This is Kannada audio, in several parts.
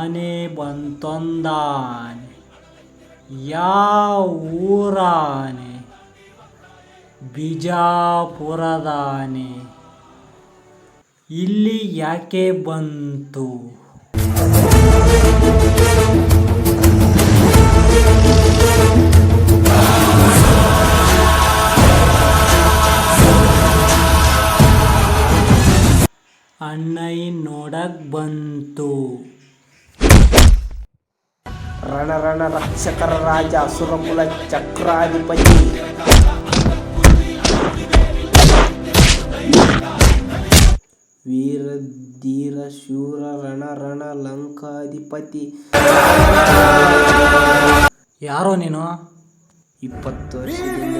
ಆನೆ ಬಂತೊಂದಾನೆ, ಯಾವ ಊರಾನೆ? ಬಿಜಾಪುರದಾನೆ. ಇಲ್ಲಿ ಯಾಕೆ ಬಂತು? ಅಣ್ಣಯ್ಯ ನೋಡಕ್ ಬಂತು. ರಣ ರಕ್ಷಕರ ರಾಜ ಸುರಕುಲ ಚಕ್ರಾಧಿಪತಿ ವೀರ ಧೀರ ಶೂರ ರಣ ಲಂಕಾಧಿಪತಿ. ಯಾರೋ ನೀನು? 20 ವರ್ಷದಿಂದ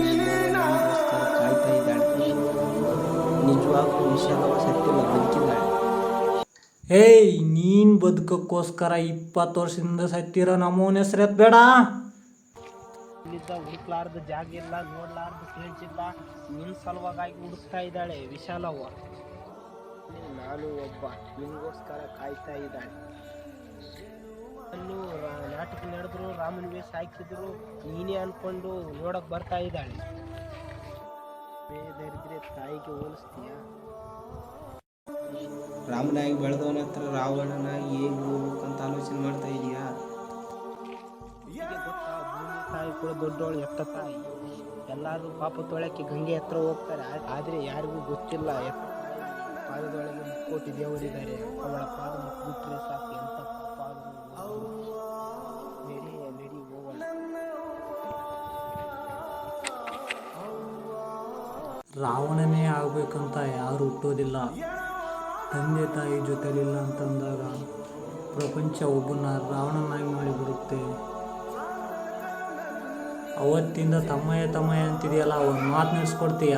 ನಿಮಗೋಸ್ಕರ ಕಾಯ್ತಾ ಇದ್ದಾಳೆ. ನಿಜವಾಗ್ಲೂ ವಿಷಯದ ಸತ್ತಿಲ್ಲ, ಬದುಕಿದ್ದಾಳೆ. ಏಯ್, ನೀನ್ ಬದುಕಕ್ಕೋಸ್ಕರ 20 ವರ್ಷದಿಂದ ಸತ್ತಿರೋ ನಮ್ಮವನ ಹೆಸರು ಎತ್ಬೇಡ. ಇಲ್ಲಿದ್ದ ಹುಡುಕ್ಲಾರ್ದು ಜಾಗ ಇಲ್ಲ, ನೋಡ್ಲಾರ್ದು ಕೇಳ್ತಿಲ್ಲ. ನಿನ್ ಸಲುವಾಗಿ ಹುಡುಕ್ತಾ ಇದ್ದಾಳೆ ವಿಶಾಲವ್ವ. ನಾನು ಒಬ್ಬ, ನಿಮಗೋಸ್ಕರ ಕಾಯ್ತಾ ಇದ್ದಾಳೆ. ಅಲ್ಲೂ ನಾಟಕ ನಡೆದ್ರು, ರಾಮನ ವೇಷ ಹಾಕಿದ್ರು, ನೀನೇ ಅನ್ಕೊಂಡು ನೋಡಕ್ ಬರ್ತಾ ಇದ್ದಾಳೆ. ಬೇದರಿದ್ರೆ ತಾಯಿಗೆ ಹೋಲಿಸ್ತೀಯ? ರಾಮನಾಗಿ ಬೆಳೆದವನ ಹತ್ರ ರಾವಣನಾಗಿ ಹೇಗೆ ಹೋಗ್ಬೇಕಂತ ಆಲೋಚನೆ ಮಾಡ್ತಾ ಇದೀಯಾ? ಗೊತ್ತಾ, ಭೂಮಿ ತಾಯಿ ಕೂಡ ದೊಡ್ಡವಳು, ಎತ್ತ ತಾಯಿ. ಎಲ್ಲಾರು ಪಾಪ ತೊಳಕ್ಕೆ ಗಂಗೆ ಹತ್ರ ಹೋಗ್ತಾರೆ, ಆದ್ರೆ ಯಾರಿಗೂ ಗೊತ್ತಿಲ್ಲ ಎತ್ತ ತಾಯಿ ಪಾದದೊಳಗೆ 3 ದೇವರಿದ್ದಾರೆ. ಅವಳ ಪಾದ ಮುಟ್ಬಿಟ್ರೆ ಸಾಕು, ಎಂತ ಪಾಪ ಆದ್ರೂ ನಡಿ ಹೋಗೋಣ. ರಾವಣನೇ ಆಗ್ಬೇಕಂತ ಯಾರು ಹುಟ್ಟೋದಿಲ್ಲ. ತಂದೆ ತಾಯಿ ಜೊತೆಲಿಲ್ಲ ಅಂತಂದಾಗ ಪ್ರಪಂಚ ಒಬ್ಬನ ರಾವಣನಾಗಿ ಮಾಡಿಬಿಡುತ್ತೆ. ಅವತ್ತಿಂದ ತಮ್ಮಯ್ಯ ಅಂತಿದೆಯಲ್ಲ, ಒಂದು ಮಾತು ನಿಲ್ಸ್ಕೊಡ್ತೀಯ?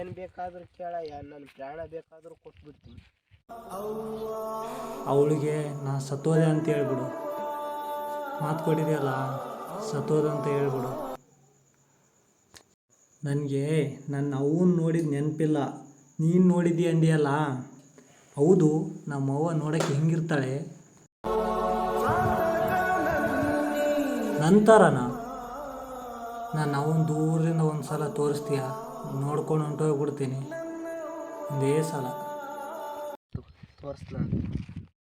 ಏನ್ ಬೇಕಾದ್ರೂ ಕೇಳಯ್ಯ, ನನ್ನ ಪ್ರಾಣ ಬೇಕಾದ್ರೂ ಕೊಟ್ಬಿಡ್ತೀನಿ. ಅವಳಿಗೆ ನಾ ಸತ್ತೋದೆ ಅಂತ ಹೇಳ್ಬಿಡು. ಮಾತು ಕೊಟ್ಟಿದೆಯಲ್ಲ, ಸತ್ತೋದೆ ಅಂತ ಹೇಳ್ಬಿಡು. ನನಗೆ ನನ್ನ ಅವ್ವನ್ನ ನೋಡಿದ ನೆನಪಿಲ್ಲ, ನೀನು ನೋಡಿದ್ದಿ ಅಂದಿಯಲ್ಲ. ಹೌದು, ನಮ್ಮವ್ವ ನೋಡೋಕ್ಕೆ ಹೆಂಗಿರ್ತಾಳೆ? ನಂತರನ ನಾನು ಅವನ ದೂರದಿಂದ ಒಂದು ಸಲ ತೋರಿಸ್ತೀಯ? ನೋಡ್ಕೊಂಡು ಹೊಂಟೋಗ್ಬಿಡ್ತೀನಿ ಒಂದೇ ಸಲ. ತೋರಿಸ್ಲಾ?